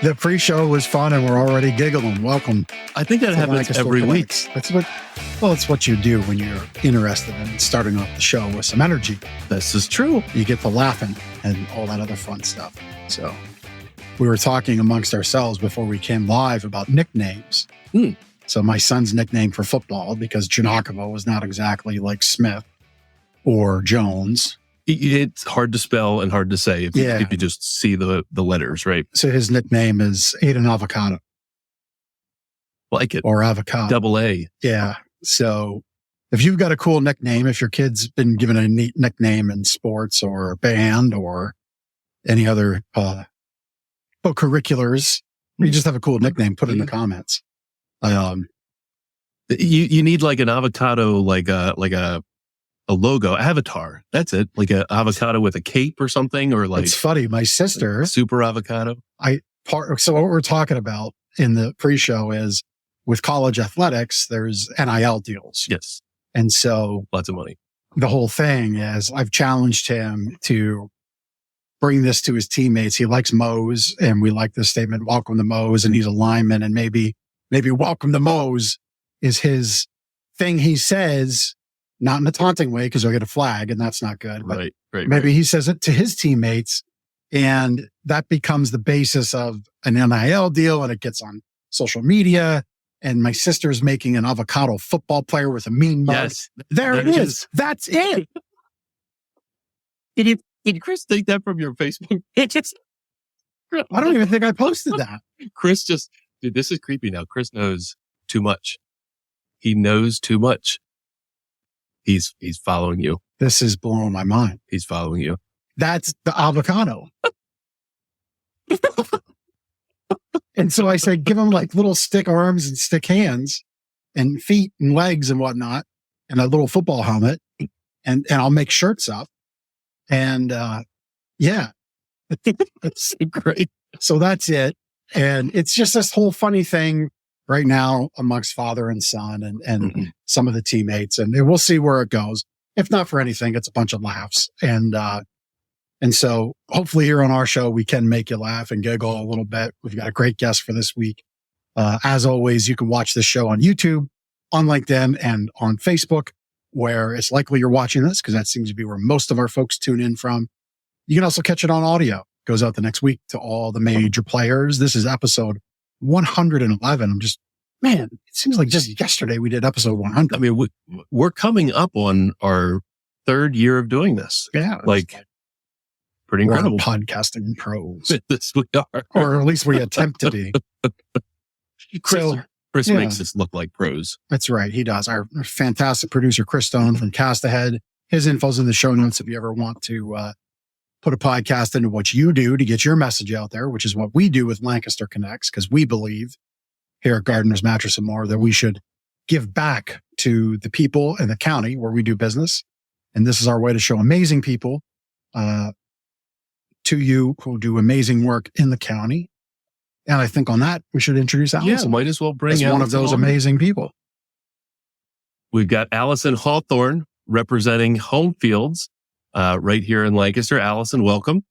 The pre-show was fun and we're already giggling. Welcome. I think that happens every week. It's what you do when you're interested in starting off the show with some energy. This is true. You get to laughing and all that other fun stuff. So we were talking amongst ourselves before we came live about nicknames. So my son's nickname for football, because Janakovo was not exactly like Smith or Jones. It's hard to spell and hard to say if you just see the letters, right? So his nickname is Aiden Avocado. Like it. Or Avocado. Double A. Yeah. So if you've got a cool nickname, if your kid's been given a neat nickname in sports or band or any other co-curriculars, you just have a cool nickname, put it in the comments. You need like an avocado, like a logo, avatar. That's it. Like an avocado with a cape or something, or like. It's funny. My sister. Super avocado. So what we're talking about in the pre-show is with college athletics, there's NIL deals. Yes. And so. Lots of money. The whole thing is I've challenged him to bring this to his teammates. He likes Moe's, and we like the statement, welcome to Moe's, and he's a lineman, and maybe welcome to Moe's is his thing he says. Not in a taunting way, because he'll get a flag, and that's not good. But maybe he says it to his teammates, and that becomes the basis of an NIL deal, and it gets on social media. And my sister's making an avocado football player with a mean mug. Yes, there it is. That's it. Did Chris take that from your Facebook? I don't even think I posted that. Chris dude, this is creepy now. Chris knows too much. He knows too much. He's following you. This is blowing my mind. He's following you. That's the avocado. And so I said, give him like little stick arms and stick hands and feet and legs and whatnot, and a little football helmet, and I'll make shirts up. And it's great. So that's it. And it's just this whole funny thing right now amongst father and son and some of the teammates, and we'll see where it goes. If not for anything, it's a bunch of laughs. And so hopefully here on our show, we can make you laugh and giggle a little bit. We've got a great guest for this week. As always, you can watch this show on YouTube, on LinkedIn, and on Facebook, where it's likely you're watching this, because that seems to be where most of our folks tune in from. You can also catch it on audio. It goes out the next week to all the major players. This is episode 111. Man, it seems like just yesterday we did episode 100. I mean, we're coming up on our third year of doing this. Yeah. Pretty incredible. Podcasting pros. This we are. Or at least we attempt to be. Chris makes us look like pros. That's right. He does. Our fantastic producer, Chris Stone from Cast Ahead. His info's in the show notes if you ever want to put a podcast into what you do to get your message out there, which is what we do with Lancaster Connects, because we believe here at Gardeners Mattress and More that we should give back to the people in the county where we do business. And this is our way to show amazing people to you who do amazing work in the county. And I think on that, we should introduce Allison. Yeah, might as well bring one of those amazing people. We've got Allison Hawthorne representing Homefields right here in Lancaster. Allison, welcome.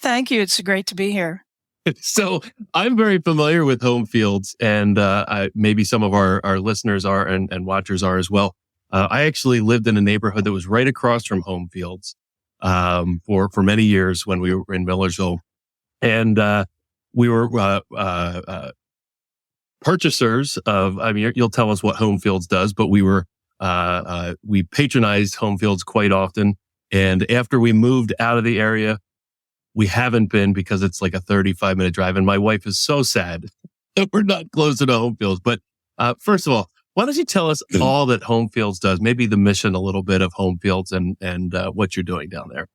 Thank you. It's great to be here. So I'm very familiar with Homefields, and maybe some of our listeners are and watchers are as well. I actually lived in a neighborhood that was right across from Homefields for many years when we were in Millersville. And we were purchasers of, I mean, you'll tell us what Homefields does, but we patronized Homefields quite often. And after we moved out of the area, we haven't been, because it's like a 35-minute drive. And my wife is so sad that we're not closer to Homefields. But first of all, why don't you tell us all that Homefields does, maybe the mission a little bit of Homefields and what you're doing down there?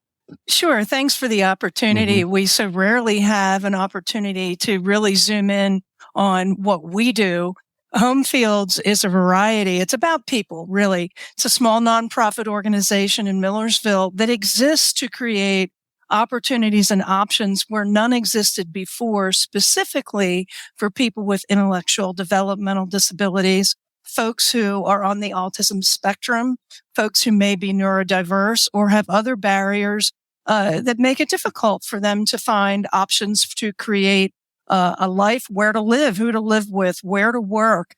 Sure. Thanks for the opportunity. We so rarely have an opportunity to really zoom in on what we do. Homefields is a variety. It's about people, really. It's a small nonprofit organization in Millersville that exists to create opportunities and options where none existed before, specifically for people with intellectual developmental disabilities, folks who are on the autism spectrum, folks who may be neurodiverse or have other barriers that make it difficult for them to find options to create a life, where to live, who to live with, where to work,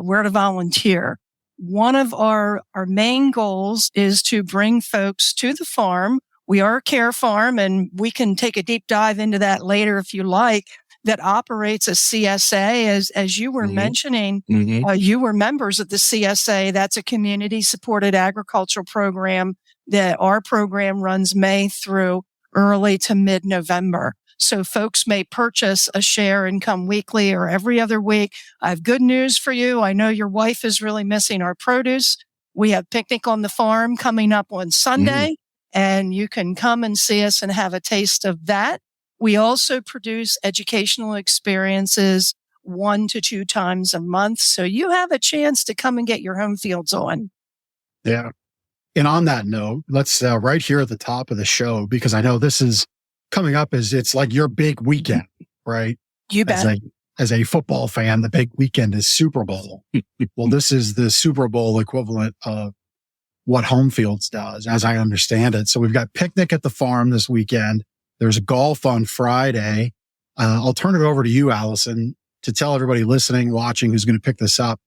where to volunteer. One of our main goals is to bring folks to the farm. We are a care farm, and we can take a deep dive into that later if you like, that operates a CSA. As you were mentioning, you were members of the CSA. That's a community-supported agricultural program that our program runs May through early to mid-November. So folks may purchase a share and come weekly or every other week. I have good news for you. I know your wife is really missing our produce. We have Picnic on the Farm coming up on Sunday, and you can come and see us and have a taste of that. We also produce educational experiences 1 to 2 times a month. So you have a chance to come and get your home fields on. Yeah. And on that note, let's right here at the top of the show, because I know this is coming up, it's like your big weekend, right? You bet. As a football fan, the big weekend is Super Bowl. Well, this is the Super Bowl equivalent of what Homefields does, as I understand it. So we've got Picnic at the Farm this weekend. There's golf on Friday. I'll turn it over to you, Allison, to tell everybody listening, watching, who's going to pick this up.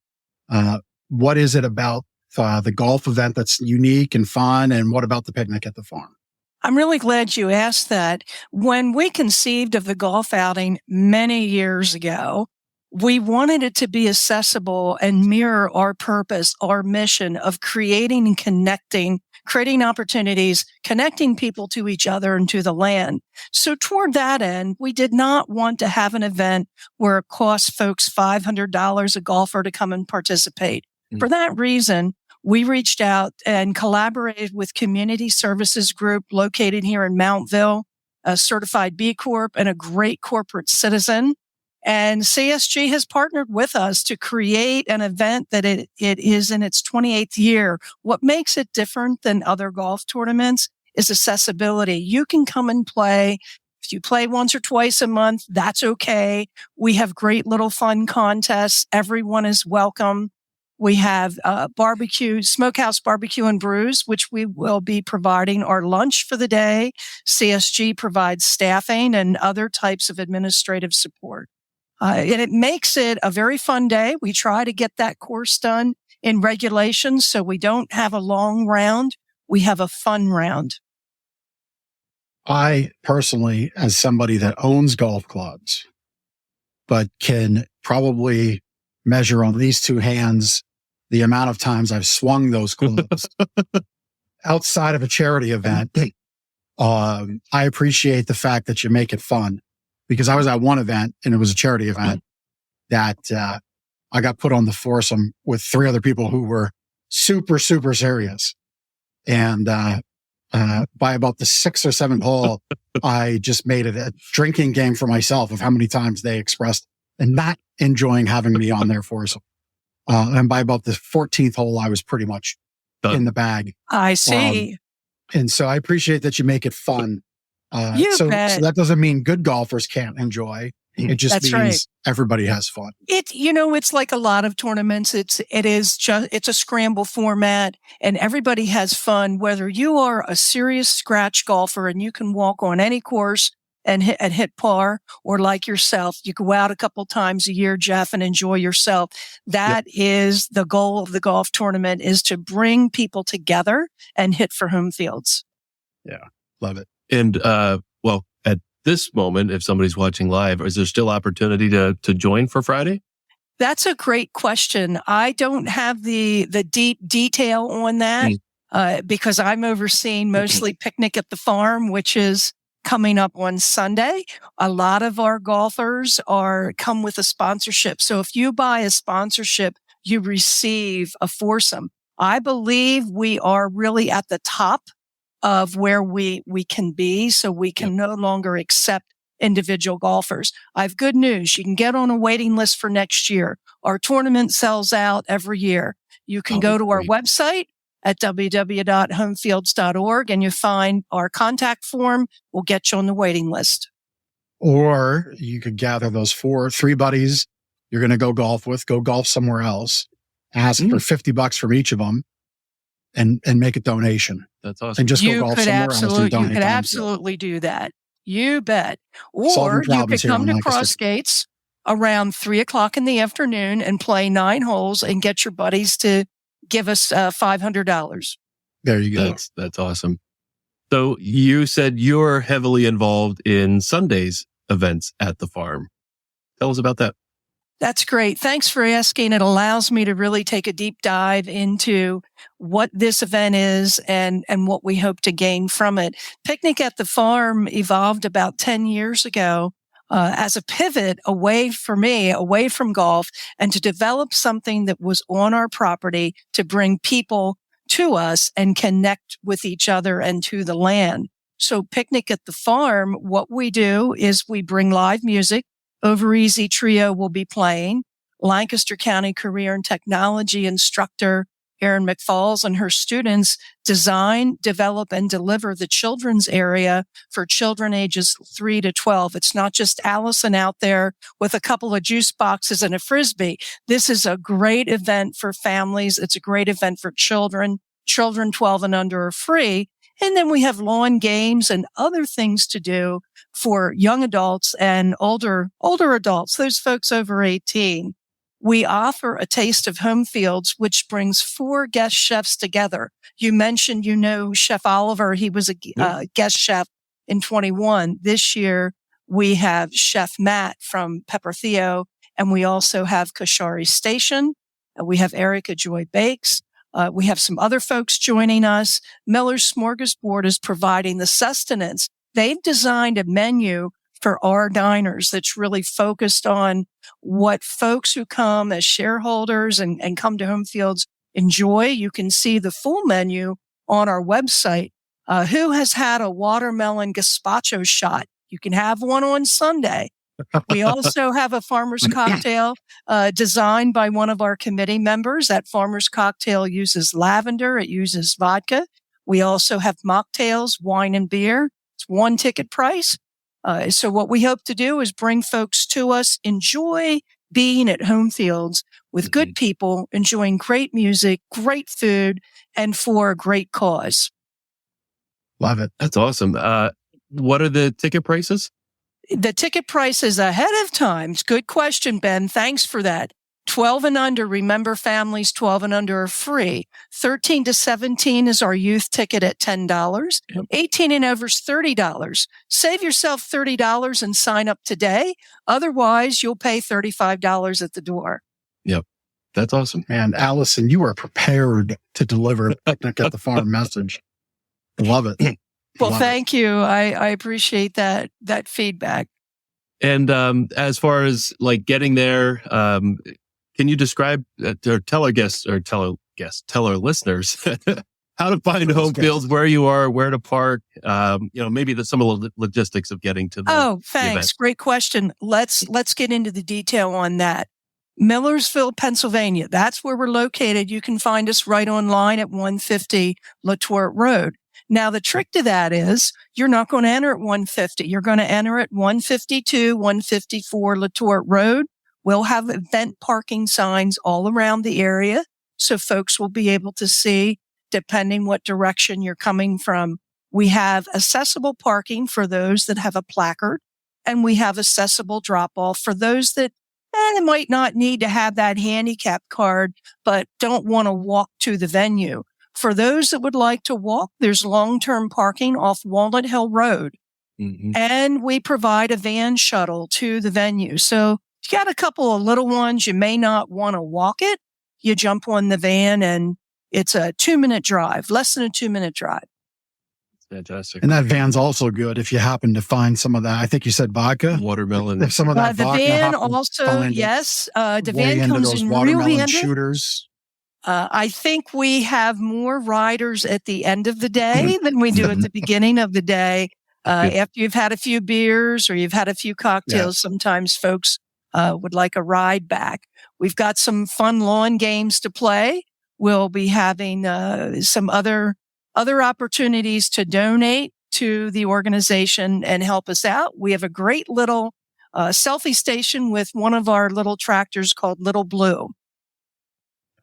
What is it about the golf event that's unique and fun? And what about the Picnic at the Farm? I'm really glad you asked that. When we conceived of the golf outing many years ago, we wanted it to be accessible and mirror our purpose, our mission of creating and connecting, creating opportunities, connecting people to each other and to the land. So toward that end, we did not want to have an event where it costs folks $500 a golfer to come and participate. For that reason, we reached out and collaborated with Community Services Group located here in Mountville, a certified B Corp and a great corporate citizen. And CSG has partnered with us to create an event that it is in its 28th year. What makes it different than other golf tournaments is accessibility. You can come and play. If you play once or twice a month, that's okay. We have great little fun contests. Everyone is welcome. We have smokehouse barbecue and brews, which we will be providing our lunch for the day. CSG provides staffing and other types of administrative support. And it makes it a very fun day. We try to get that course done in regulation, so we don't have a long round. We have a fun round. I personally, as somebody that owns golf clubs, but can probably measure on these two hands the amount of times I've swung those clubs outside of a charity event, I appreciate the fact that you make it fun. Because I was at one event, and it was a charity event, that I got put on the foursome with 3 other people who were super, super serious. And by about the 6th or 7th hole, I just made it a drinking game for myself of how many times they expressed and not enjoying having me on their foursome. And by about the 14th hole, I was pretty much in the bag. I see. And so I appreciate that you make it fun. So that doesn't mean good golfers can't enjoy. It just means everybody has fun. It's like a lot of tournaments. It's a scramble format, and everybody has fun. Whether you are a serious scratch golfer and you can walk on any course and hit par, or like yourself, you go out a couple times a year, Jeff, and enjoy yourself. That is the goal of the golf tournament, is to bring people together and hit for home fields. Yeah, love it. And, at this moment, if somebody's watching live, is there still opportunity to join for Friday? That's a great question. I don't have the deep detail on that, because I'm overseeing mostly Picnic at the Farm, which is coming up on Sunday. A lot of our golfers come with a sponsorship. So if you buy a sponsorship, you receive a foursome. I believe we are really at the top of where we can be, so we can no longer accept individual golfers. I have good news. You can get on a waiting list for next year. Our tournament sells out every year. You can go to our website at www.homefields.org and you find our contact form. We'll get you on the waiting list. Or you could gather those 3 buddies you're going to go golf with, go golf somewhere else, ask for $50 from each of them, and make a donation. That's awesome. And just go golf somewhere else and donate. You could absolutely do that. You bet. Solving Or you problems could here come on to Lancaster. Cross Gates around 3:00 in the afternoon and play 9 holes and get your buddies to give us $500. There you go. That's awesome. So you said you're heavily involved in Sunday's events at the farm. Tell us about that. That's great. Thanks for asking. It allows me to really take a deep dive into what this event is and what we hope to gain from it. Picnic at the Farm evolved about 10 years ago as a pivot away from golf, and to develop something that was on our property to bring people to us and connect with each other and to the land. So Picnic at the Farm, what we do is we bring live music. Over Easy Trio will be playing. Lancaster County Career and Technology instructor Erin McFalls and her students design, develop, and deliver the children's area for children ages 3 to 12. It's not just Allison out there with a couple of juice boxes and a Frisbee. This is a great event for families. It's a great event for children. Children 12 and under are free. And then we have lawn games and other things to do for young adults and older adults, those folks over 18. We offer a taste of Homefields, which brings 4 guest chefs together. You mentioned, Chef Oliver. He was a guest chef in 21. This year, we have Chef Matt from Pepper Theo, and we also have Kashari Station. We have Erica Joy Bakes. We have some other folks joining us. Miller's Smorgasbord is providing the sustenance. They've designed a menu for our diners that's really focused on what folks who come as shareholders and come to Homefields enjoy. You can see the full menu on our website. Who has had a watermelon gazpacho shot? You can have one on Sunday. We also have a farmer's cocktail designed by one of our committee members. That farmer's cocktail uses lavender. It uses vodka. We also have mocktails, wine and beer. It's 1 ticket price. So what we hope to do is bring folks to us, enjoy being at Homefields with good people, enjoying great music, great food, and for a great cause. Love it. That's awesome. What are the ticket prices? The ticket price is ahead of time. It's a good question, Ben. Thanks for that. 12 and under, remember families 12 and under are free. 13 to 17 is our youth ticket at $10. Yep. 18 and over is $30. Save yourself $30 and sign up today. Otherwise, you'll pay $35 at the door. Yep. That's awesome. And Allison, you are prepared to deliver a Picnic at the Farm message. Love it. Well, Love thank you. I appreciate that feedback. And as far as like getting there, can you describe or tell our listeners how to find Homefields, where you are, where to park, maybe some of the logistics of getting to the thanks. event. Great question. Let's get into the detail on that. Millersville, Pennsylvania. That's where we're located. You can find us right online at 150 Latort Road. Now, the trick to that is you're not going to enter at 150. You're going to enter at 152, 154 Latort Road. We'll have event parking signs all around the area, so folks will be able to see, depending what direction you're coming from. We have accessible parking for those that have a placard, and we have accessible drop-off for those that might not need to have that handicap card, but don't want to walk to the venue. For those that would like to walk, there's long-term parking off Walnut Hill Road. And we provide a van shuttle to the venue. So if you got a couple of little ones, you may not want to walk it. You jump on the van and it's a 2-minute drive, less than a 2-minute drive. Fantastic. And that van's also good if you happen to find some of that. I think you said vodka. Watermelon. If some of that the vodka. van also, yes. The van comes in watermelon really handy. shooters. I think we have more riders at the end of the day than we do at the beginning of the day. After you've had a few beers or you've had a few cocktails, sometimes folks would like a ride back. We've got some fun lawn games to play. We'll be having some other opportunities to donate to the organization and help us out. We have a great little selfie station with one of our little tractors called Little Blue.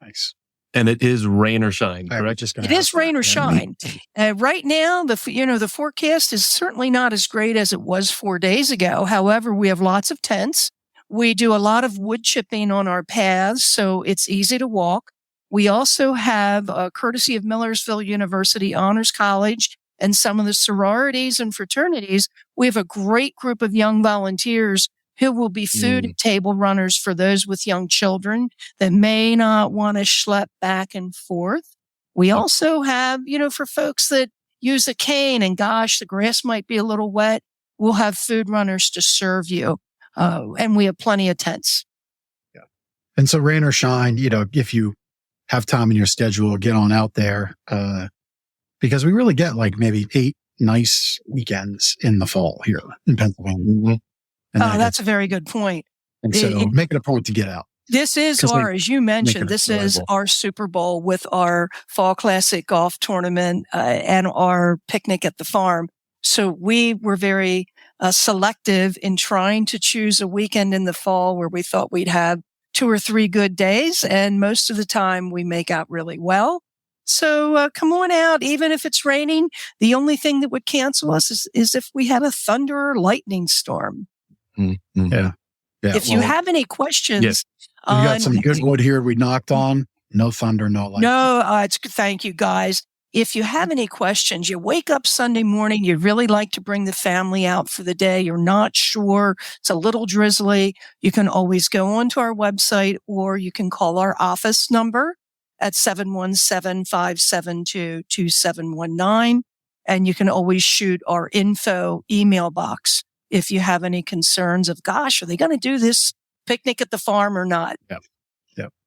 Nice. And it is rain or shine, I'm correct? just gonna It is ask rain that. or shine. Right now, the forecast is certainly not as great as it was 4 days ago. However, we have lots of tents. We do a lot of wood chipping on our paths, so it's easy to walk. We also have, courtesy of Millersville University Honors College and some of the sororities and fraternities, we have a great group of young volunteers who will be food and table runners for those with young children that may not want to schlep back and forth. We also have, for folks that use a cane and gosh, the grass might be a little wet, we'll have food runners to serve you. And we have plenty of tents. Yeah. And so rain or shine, if you have time in your schedule, get on out there. Because we really get like maybe 8 nice weekends in the fall here in Pennsylvania. That's a very good point. And so make it a point to get out. This is as you mentioned, this is our Super Bowl with our Fall Classic golf tournament and our picnic at the farm. So we were very selective in trying to choose a weekend in the fall where we thought we'd have 2 or 3 good days. And most of the time we make out really well. So come on out, even if it's raining. The only thing that would cancel us is if we had a thunder or lightning storm. Mm-hmm. Yeah. If you have any questions, we got some good wood here we knocked on. No thunder, no lightning. No, thank you guys. If you have any questions, you wake up Sunday morning, you'd really like to bring the family out for the day. You're not sure. It's a little drizzly. You can always go onto our website or you can call our office number at 717-572-2719. And you can always shoot our info email box if you have any concerns of, gosh, are they going to do this picnic at the farm or not? Yep.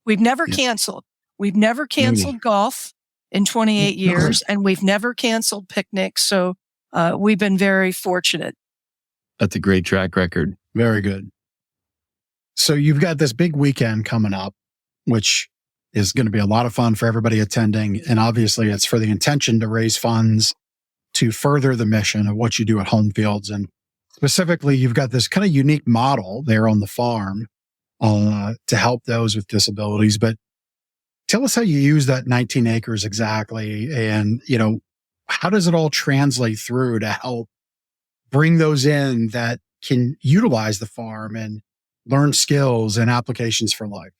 We've never canceled. We've never canceled golf in 28 years, and we've never canceled picnics. So we've been very fortunate. That's a great track record. Very good. So you've got this big weekend coming up, which is going to be a lot of fun for everybody attending. And obviously it's for the intention to raise funds to further the mission of what you do at Homefields. And specifically, you've got this kind of unique model there on the farm to help those with disabilities. But tell us how you use that 19 acres exactly. And, how does it all translate through to help bring those in that can utilize the farm and learn skills and applications for life?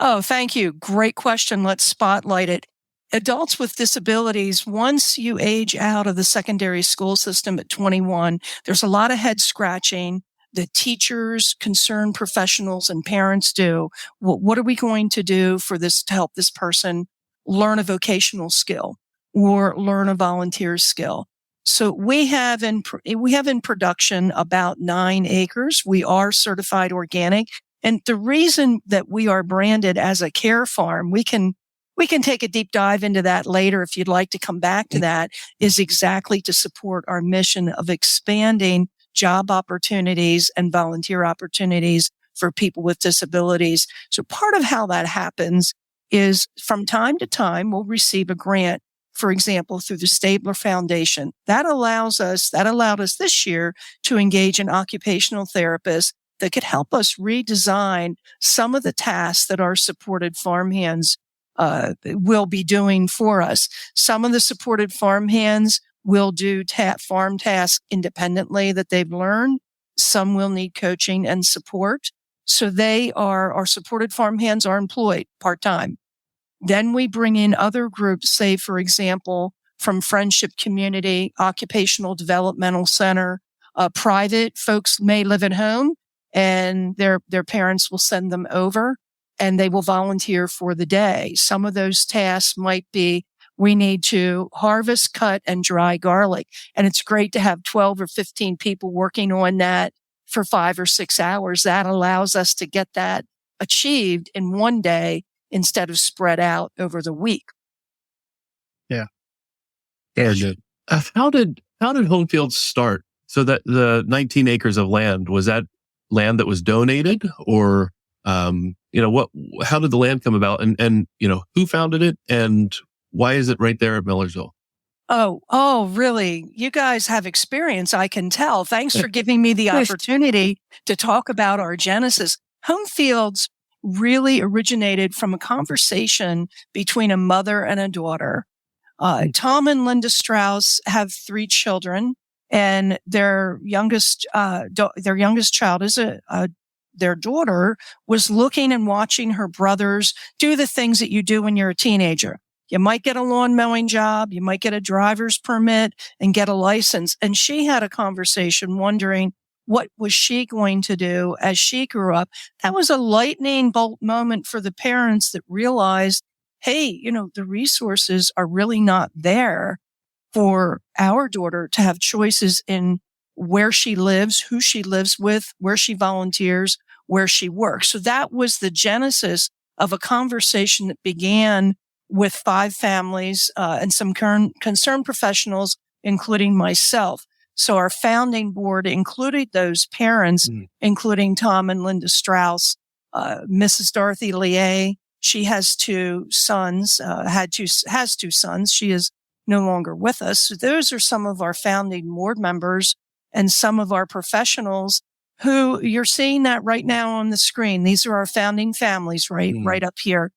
Oh, thank you. Great question. Let's spotlight it. Adults with disabilities, once you age out of the secondary school system at 21, there's a lot of head scratching that teachers, concerned professionals, and parents do. What are we going to do for this to help this person learn a vocational skill or learn a volunteer skill? So we have in production about 9 acres. We are certified organic. And the reason that we are branded as a care farm, we can take a deep dive into that later if you'd like to come back to that, is exactly to support our mission of expanding job opportunities and volunteer opportunities for people with disabilities. So part of how that happens is from time to time, we'll receive a grant, for example, through the Stabler Foundation. That allowed us this year to engage an occupational therapist that could help us redesign some of the tasks that our supported farmhands will be doing for us. Some of the supported farmhands will do farm tasks independently that they've learned. Some will need coaching and support. So our supported farmhands are employed part-time. Then we bring in other groups, say, for example, from Friendship Community, Occupational Developmental Center, private folks may live at home and their parents will send them over and they will volunteer for the day. Some of those tasks might be, we need to harvest, cut, and dry garlic. And it's great to have 12 or 15 people working on that for 5 or 6 hours. That allows us to get that achieved in one day instead of spread out over the week. Yeah. Very good. How did Homefields start? So that the 19 acres of land, was that land that was donated, or how did the land come about, and who founded it, and why is it right there at Millersville? Oh, really? You guys have experience, I can tell. Thanks for giving me the opportunity to talk about our genesis. Homefields really originated from a conversation between a mother and a daughter. Tom and Linda Strauss have 3 children, and their youngest child is their daughter was looking and watching her brothers do the things that you do when you're a teenager. You might get a lawn mowing job, you might get a driver's permit and get a license. And she had a conversation wondering what was she going to do as she grew up. That was a lightning bolt moment for the parents that realized, hey, the resources are really not there for our daughter to have choices in where she lives, who she lives with, where she volunteers, where she works. So that was the genesis of a conversation that began with 5 families and some concerned professionals, including myself. So our founding board included those parents, including Tom and Linda Strauss, Mrs. Dorothy Lier. She has 2 sons, has 2 sons. She is no longer with us. So those are some of our founding board members and some of our professionals who you're seeing that right now on the screen. These are our founding families right up here.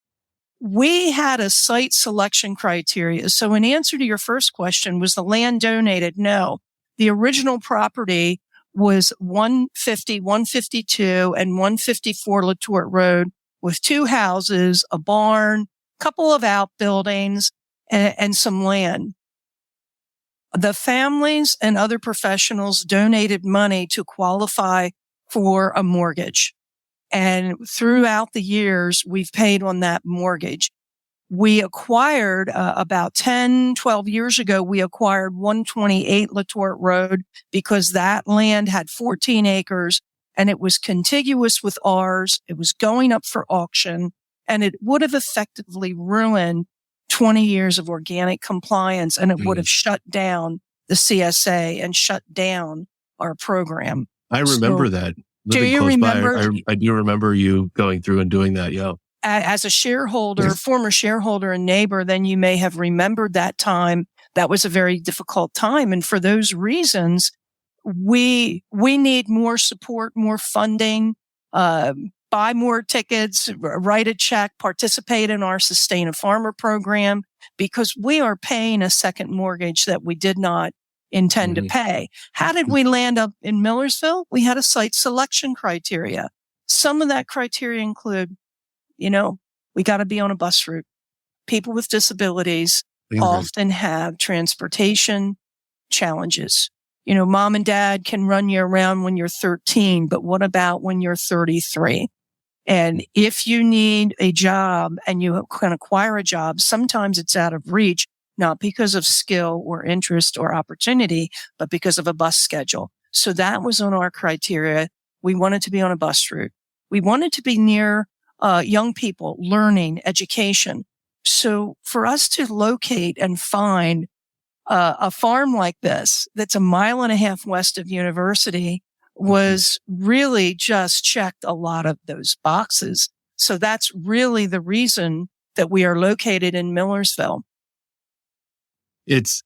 We had a site selection criteria. So in answer to your first question, was the land donated? No. The original property was 150, 152, and 154 Latour Road with 2 houses, a barn, a couple of outbuildings, and some land. The families and other professionals donated money to qualify for a mortgage. And throughout the years, we've paid on that mortgage. We acquired about 10, 12 years ago, we acquired 128 Latour Road because that land had 14 acres and it was contiguous with ours. It was going up for auction and it would have effectively ruined 20 years of organic compliance and it would have shut down the CSA and shut down our program. I remember that. Do you remember? I do remember you going through and doing that. Yeah. As a shareholder, former shareholder and neighbor, then you may have remembered that time. That was a very difficult time. And for those reasons, we need more support, more funding, buy more tickets, write a check, participate in our Sustain a Farmer program, because we are paying a second mortgage that we did not intend to pay. How did we land up in Millersville? We had a site selection criteria. Some of that criteria include, we got to be on a bus route. People with disabilities often have transportation challenges. Mom and dad can run you around when you're 13, but what about when you're 33? And if you need a job and you can acquire a job, sometimes it's out of reach, not because of skill or interest or opportunity, but because of a bus schedule. So that was on our criteria. We wanted to be on a bus route. We wanted to be near young people, learning, education. So for us to locate and find a farm like this that's a mile and a half west of University was really just checked a lot of those boxes. So that's really the reason that we are located in Millersville.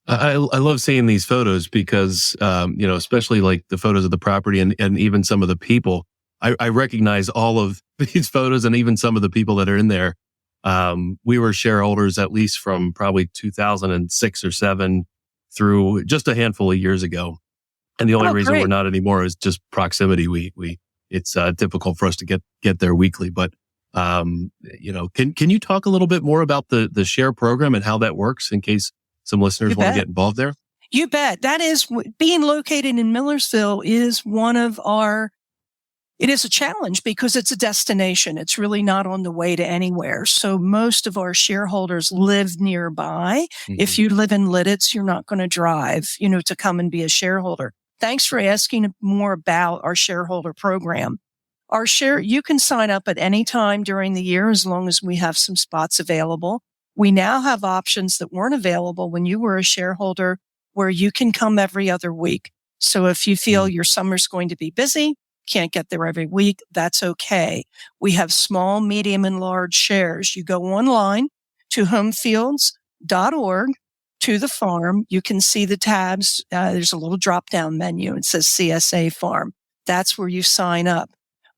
I love seeing these photos because, especially like the photos of the property and even some of the people, I recognize all of these photos and even some of the people that are in there. We were shareholders at least from probably 2006 or 7 through just a handful of years ago. And the only reason we're not anymore is just proximity. It's difficult for us to get there weekly, but, can you talk a little bit more about the share program and how that works in case some listeners want to get involved there? You bet. That is, being located in Millersville is it is a challenge because it's a destination. It's really not on the way to anywhere. So most of our shareholders live nearby. If you live in Lidditz, you're not going to drive, to come and be a shareholder. Thanks for asking more about our shareholder program. You can sign up at any time during the year as long as we have some spots available. We now have options that weren't available when you were a shareholder where you can come every other week. So if you feel your summer's going to be busy, can't get there every week, that's okay. We have small, medium, and large shares. You go online to homefields.org to the farm. You can see the tabs. There's a little drop-down menu. It says CSA Farm. That's where you sign up.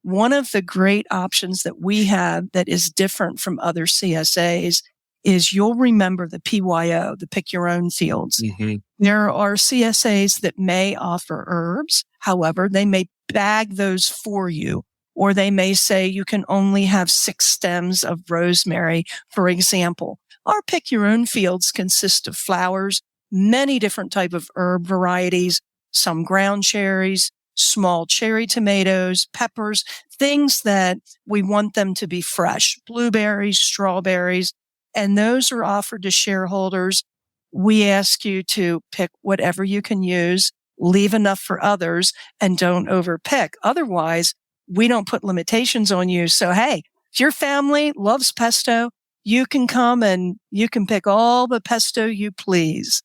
one of the great options that we have that is different from other CSAs is you'll remember the PYO, the pick your own fields. Mm-hmm. There are CSAs that may offer herbs. However, they may bag those for you, or they may say you can only have 6 stems of rosemary, for example. Our pick your own fields consist of flowers, many different type of herb varieties, some ground cherries, small cherry tomatoes, peppers, things that we want them to be fresh, blueberries, strawberries, and those are offered to shareholders. We ask you to pick whatever you can use, leave enough for others, and don't overpick. Otherwise, we don't put limitations on you. So, hey, if your family loves pesto, you can come and you can pick all the pesto you please.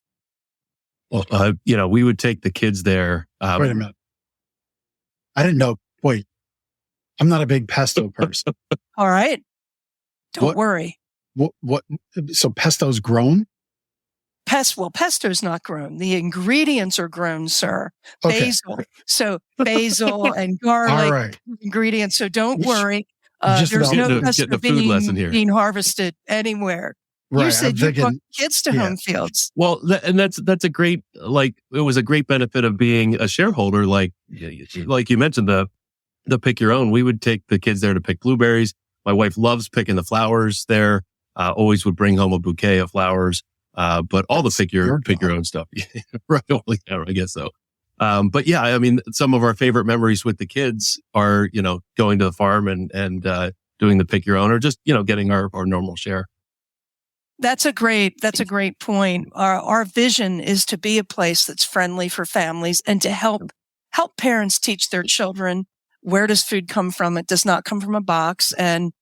Well, we would take the kids there. Wait a minute. I didn't know. Wait, I'm not a big pesto person. All right. Don't worry. What? So pesto's grown? Pesto's not grown. The ingredients are grown, sir. Okay. Basil. So basil and garlic ingredients. So don't worry. There's no pesto being harvested anywhere. Right. You said you brought kids to Homefields. Well, that's a great, it was a great benefit of being a shareholder. Like you mentioned, the pick your own. We would take the kids there to pick blueberries. My wife loves picking the flowers there. Always would bring home a bouquet of flowers. But all the pick your own stuff. Right. I guess so. But yeah, I mean, some of our favorite memories with the kids are, going to the farm and doing the pick your own, or just, getting our normal share. That's a great point. Our vision is to be a place that's friendly for families and to help parents teach their children, where does food come from? It does not come from a box. And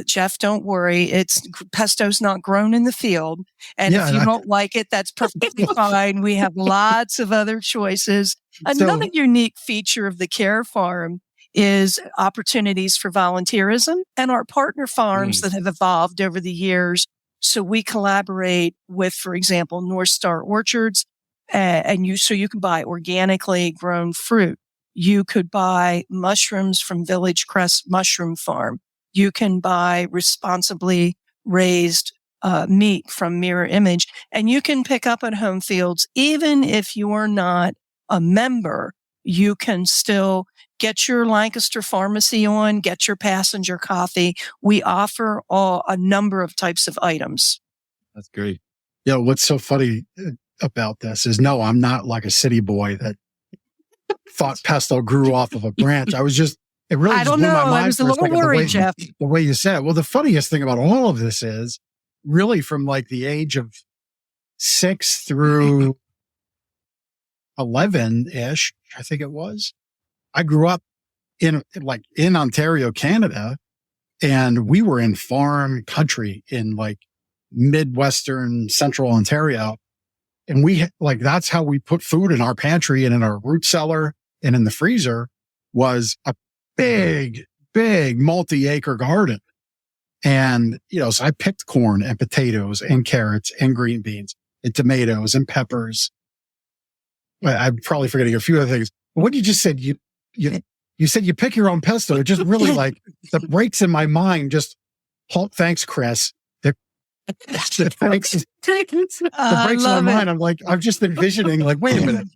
Jeff, don't worry. Pesto's not grown in the field. And if you don't like it, that's perfectly fine. We have lots of other choices. Another unique feature of the Care Farm is opportunities for volunteerism and our partner farms that have evolved over the years. So we collaborate with, for example, North Star Orchards, so you can buy organically grown fruit. You could buy mushrooms from Village Crest Mushroom Farm. You can buy responsibly raised meat from Mirror Image, and you can pick up at Homefields. Even if you're not a member, you can still get your Lancaster Pharmacy on, get your passenger coffee. We offer a number of types of items. That's great. Yeah, what's so funny about this is, no, I'm not like a city boy that thought pesto grew off of a branch. It really just blew my mind. I was a little worried, Jeff. The way you said it. Well, the funniest thing about all of this is really from like the age of 6 through 11-ish, I think it was. I grew up in Ontario, Canada, and we were in farm country in like Midwestern Central Ontario. And that's how we put food in our pantry and in our root cellar and in the freezer was a big multi-acre garden. And, so I picked corn and potatoes and carrots and green beans and tomatoes and peppers. I'm probably forgetting a few other things. But what you just said, you said you pick your own pesto. It just really the breaks in my mind. Just thanks, Chris. The breaks in my mind. I'm like, I'm just envisioning wait a minute.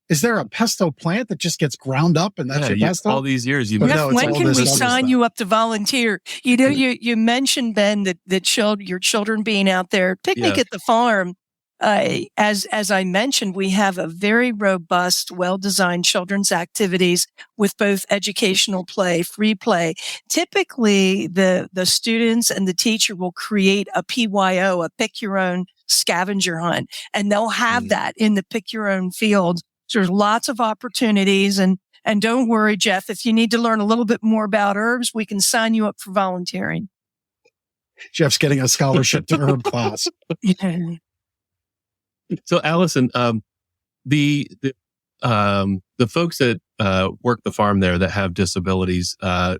Is there a pesto plant that just gets ground up and that's your pesto? All these years, when can we sign you up to volunteer? You mentioned, Ben, that your children being out there picnic at the farm. As I mentioned, we have a very robust, well-designed children's activities with both educational play, free play. Typically, the students and the teacher will create a PYO, a pick your own scavenger hunt, and they'll have that in the pick your own field. So there's lots of opportunities, and don't worry, Jeff, if you need to learn a little bit more about herbs, we can sign you up for volunteering. Jeff's getting a scholarship to herb class. So, Allison, the folks that work the farm there that have disabilities,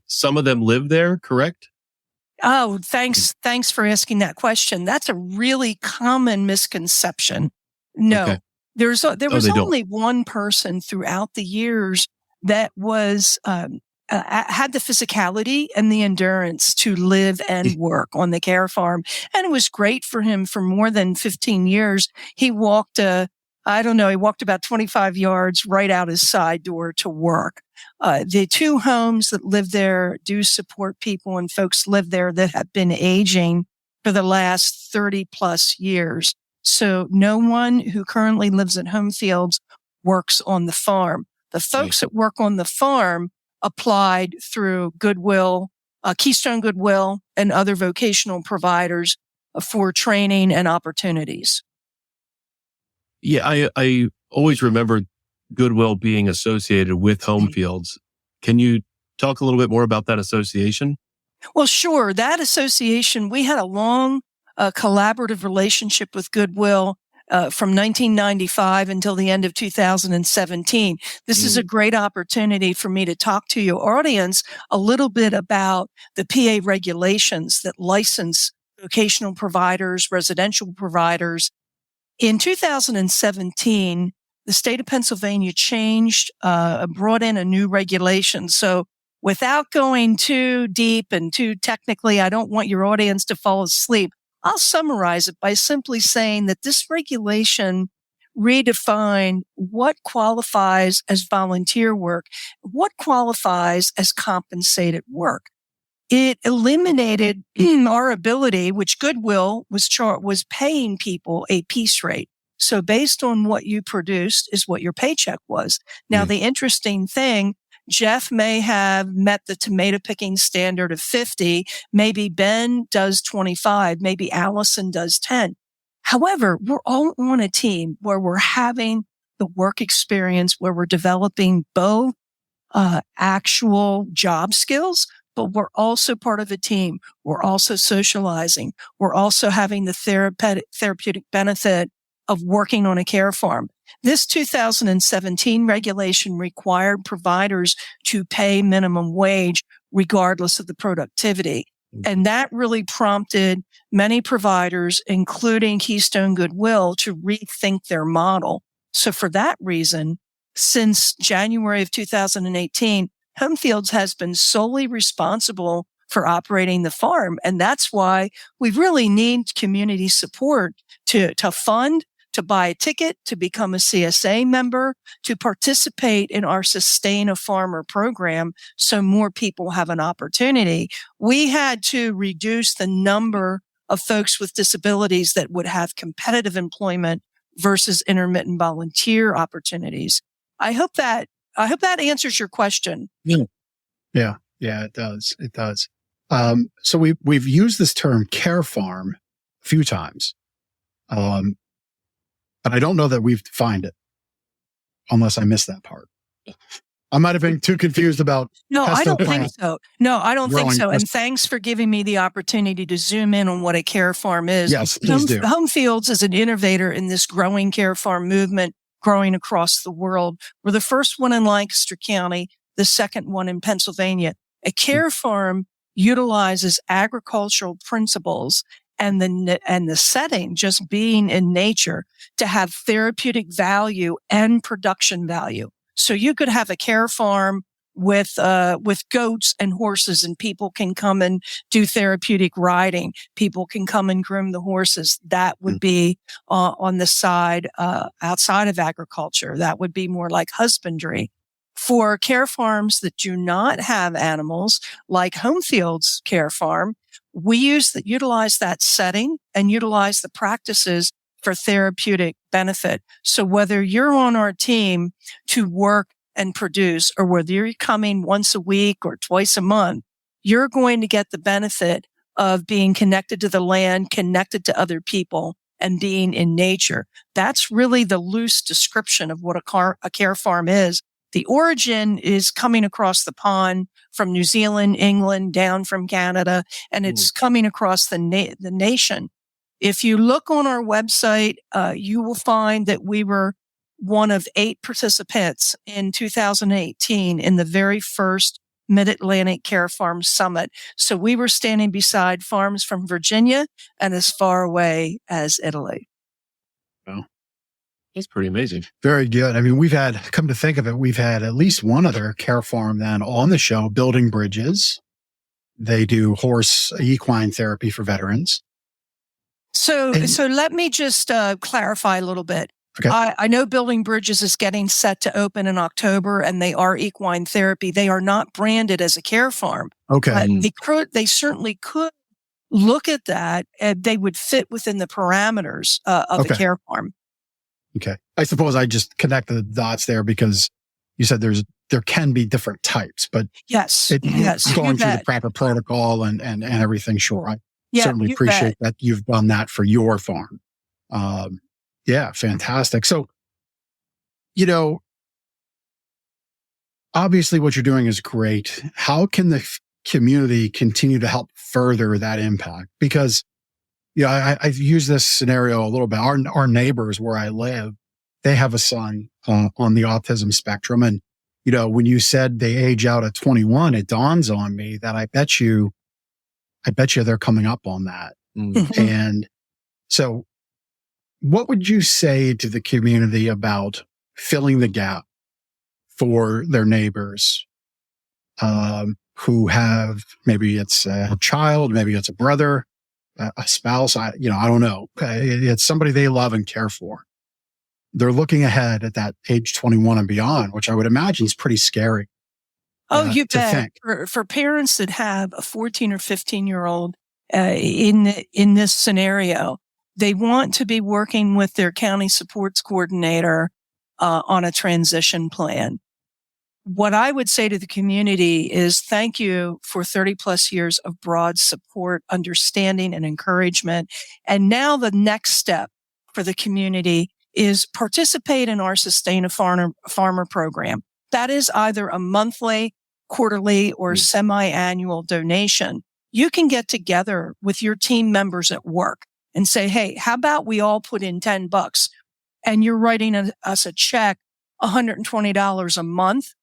some of them live there, correct? Oh, thanks for asking that question. That's a really common misconception. No, okay. There was only one person throughout the years that was had the physicality and the endurance to live and work on the care farm. And it was great for him for more than 15 years. He walked, he walked about 25 yards right out his side door to work. The two homes that live there do support people, and folks live there that have been aging for the last 30 plus years. So no one who currently lives at Homefields works on the farm. The folks that work on the farm applied through Goodwill, Keystone Goodwill, and other vocational providers for training and opportunities. Yeah, I always remember Goodwill being associated with Homefields. Can you talk a little bit more about that association? Well, sure. That association, we had a long collaborative relationship with Goodwill from 1995 until the end of 2017. This is a great opportunity for me to talk to your audience a little bit about the PA regulations that license vocational providers, residential providers. In 2017, the state of Pennsylvania changed, brought in a new regulation. So without going too deep and too technically, I don't want your audience to fall asleep. I'll summarize it by simply saying that this regulation redefined what qualifies as volunteer work, what qualifies as compensated work. It eliminated our ability, which Goodwill was paying people a piece rate. So based on what you produced is what your paycheck was. Now, the interesting thing, Jeff may have met the tomato picking standard of 50. Maybe Ben does 25. Maybe Allison does 10. However, we're all on a team where we're having the work experience, where we're developing both actual job skills, but we're also part of a team. We're also socializing. We're also having the therapeutic benefit of working on a care farm. This 2017 regulation required providers to pay minimum wage regardless of the productivity. And that really prompted many providers, including Keystone Goodwill, to rethink their model. So for that reason, since January of 2018, Homefields has been solely responsible for operating the farm. And that's why we really need community support to fund, to buy a ticket, to become a CSA member, to participate in our Sustain a Farmer program so more people have an opportunity. We had to reduce the number of folks with disabilities that would have competitive employment versus intermittent volunteer opportunities. I hope that answers your question. Yeah, it does. It does. So we've used this term care farm a few times. But I don't know that we've defined it, unless I missed that part. I might have been too confused about. No, I don't think so. No, I don't think so. And thanks for giving me the opportunity to zoom in on what a care farm is. Yes, please do. Homefields is an innovator in this growing care farm movement, growing across the world. We're the first one in Lancaster County, the second one in Pennsylvania. A care farm utilizes agricultural principles and the setting, just being in nature, to have therapeutic value and production value. So you could have a care farm with goats and horses, and people can come and do therapeutic riding. People can come and groom the horses. That would be on the side outside of agriculture. That would be more like husbandry. For care farms that do not have animals, like Homefields Care Farm, we utilize that setting and utilize the practices for therapeutic benefit. So whether you're on our team to work and produce, or whether you're coming once a week or twice a month, you're going to get the benefit of being connected to the land, connected to other people, and being in nature. That's really the loose description of what a care farm is. The origin is coming across the pond from New Zealand, England, down from Canada, and it's coming across the nation. If you look on our website, you will find that we were one of 8 participants in 2018 in the very first Mid-Atlantic Care Farm Summit. So we were standing beside farms from Virginia and as far away as Italy. Well, That's pretty amazing. Very good. I mean, come to think of it, we've had at least one other care farm then on the show, Building Bridges. They do horse equine therapy for veterans. So let me just clarify a little bit. Okay. I know Building Bridges is getting set to open in October, and they are equine therapy. They are not branded as a care farm. Okay. But they certainly could look at that, and they would fit within the parameters of a care farm. Okay. I suppose I just connected the dots there because you said there can be different types, but yes, going through the proper protocol and everything. Sure. I certainly appreciate that you've done that for your farm. Yeah, fantastic. So, obviously what you're doing is great. How can the community continue to help further that impact? Because, I've used this scenario a little bit. Our neighbors where I live, they have a son on the autism spectrum. And, when you said they age out at 21, it dawns on me that I bet you they're coming up on that. Mm-hmm. And so what would you say to the community about filling the gap for their neighbors who have, maybe it's a child, maybe it's a brother, a spouse, I don't know. It's somebody they love and care for. They're looking ahead at that age 21 and beyond, which I would imagine is pretty scary. Oh, you bet. For parents that have a 14 or 15-year-old in this scenario, they want to be working with their county supports coordinator on a transition plan. What I would say to the community is thank you for 30 plus years of broad support, understanding, and encouragement. And now the next step for the community is participate in our Sustain a Farmer program. That is either a monthly, quarterly, or semi-annual donation. You can get together with your team members at work and say, hey, how about we all put in $10 and you're writing us a check, $120 a month.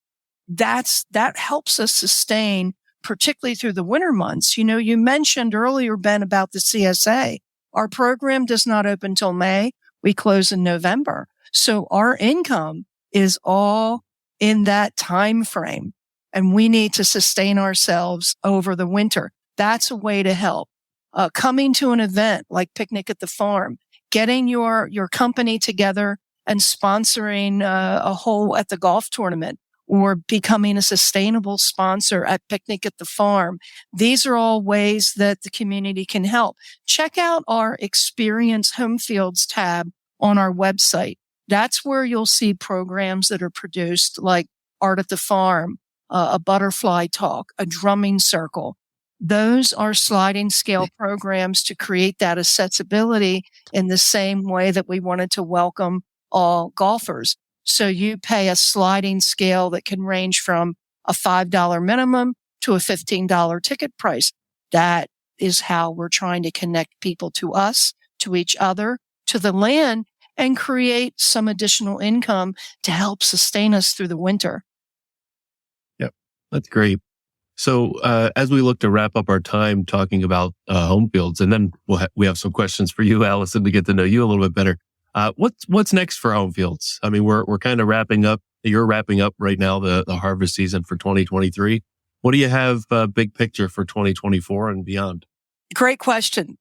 That helps us sustain, particularly through the winter months. You mentioned earlier, Ben, about the CSA. Our program does not open till May. We close in November. So our income is all in that time frame, and we need to sustain ourselves over the winter. That's a way to help. Coming to an event like Picnic at the Farm, getting your company together and sponsoring a hole at the golf tournament, or becoming a sustainable sponsor at Picnic at the Farm. These are all ways that the community can help. Check out our Experience Homefields tab on our website. That's where you'll see programs that are produced like Art at the Farm, a butterfly talk, a drumming circle. Those are sliding scale programs to create that accessibility in the same way that we wanted to welcome all golfers. So you pay a sliding scale that can range from a $5 minimum to a $15 ticket price. That is how we're trying to connect people to us, to each other, to the land, and create some additional income to help sustain us through the winter. Yep, that's great. So as we look to wrap up our time talking about Homefields, and then we have some questions for you, Allison, to get to know you a little bit better. What's next for Homefields? I mean, we're kind of wrapping up. You're wrapping up right now the harvest season for 2023. What do you have big picture for 2024 and beyond? Great question.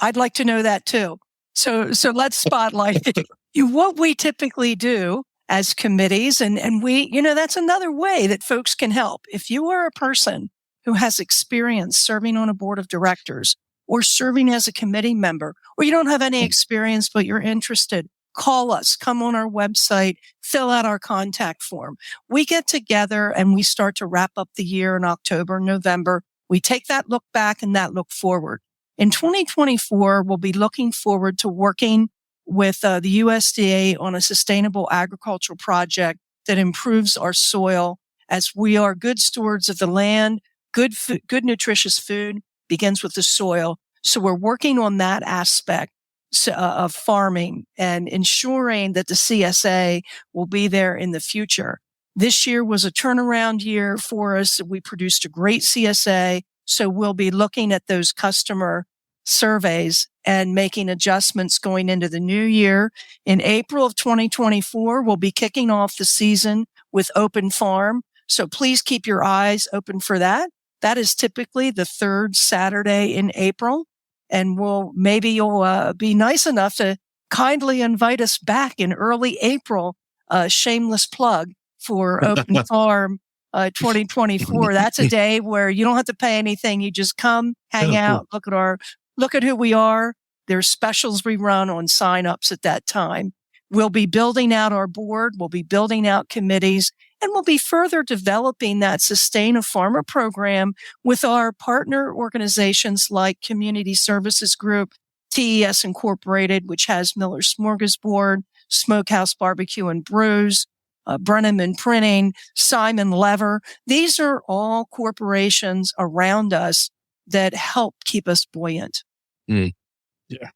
I'd like to know that too. So let's spotlight what we typically do as committees, and we, that's another way that folks can help. If you are a person who has experience serving on a board of directors or serving as a committee member, or you don't have any experience, but you're interested, call us, come on our website, fill out our contact form. We get together and we start to wrap up the year in October, November. We take that look back and that look forward. In 2024, we'll be looking forward to working with the USDA on a sustainable agricultural project that improves our soil, as we are good stewards of the land. Good nutritious food begins with the soil. So we're working on that aspect of farming and ensuring that the CSA will be there in the future. This year was a turnaround year for us. We produced a great CSA. So we'll be looking at those customer surveys and making adjustments going into the new year. In April of 2024, we'll be kicking off the season with Open Farm. So please keep your eyes open for that. That is typically the third Saturday in April. And maybe you'll be nice enough to kindly invite us back in early April. Shameless plug for Open Farm 2024. That's a day where you don't have to pay anything. You just come, hang out, look at who we are. There's specials we run on signups at that time. We'll be building out our board. We'll be building out committees, and we'll be further developing that Sustain a Farmer program with our partner organizations like Community Services Group, TES Incorporated, which has Miller's Smorgasbord, Smokehouse Barbecue and Brews, Brenneman Printing, Simon Lever. These are all corporations around us that help keep us buoyant. Mm. Yeah.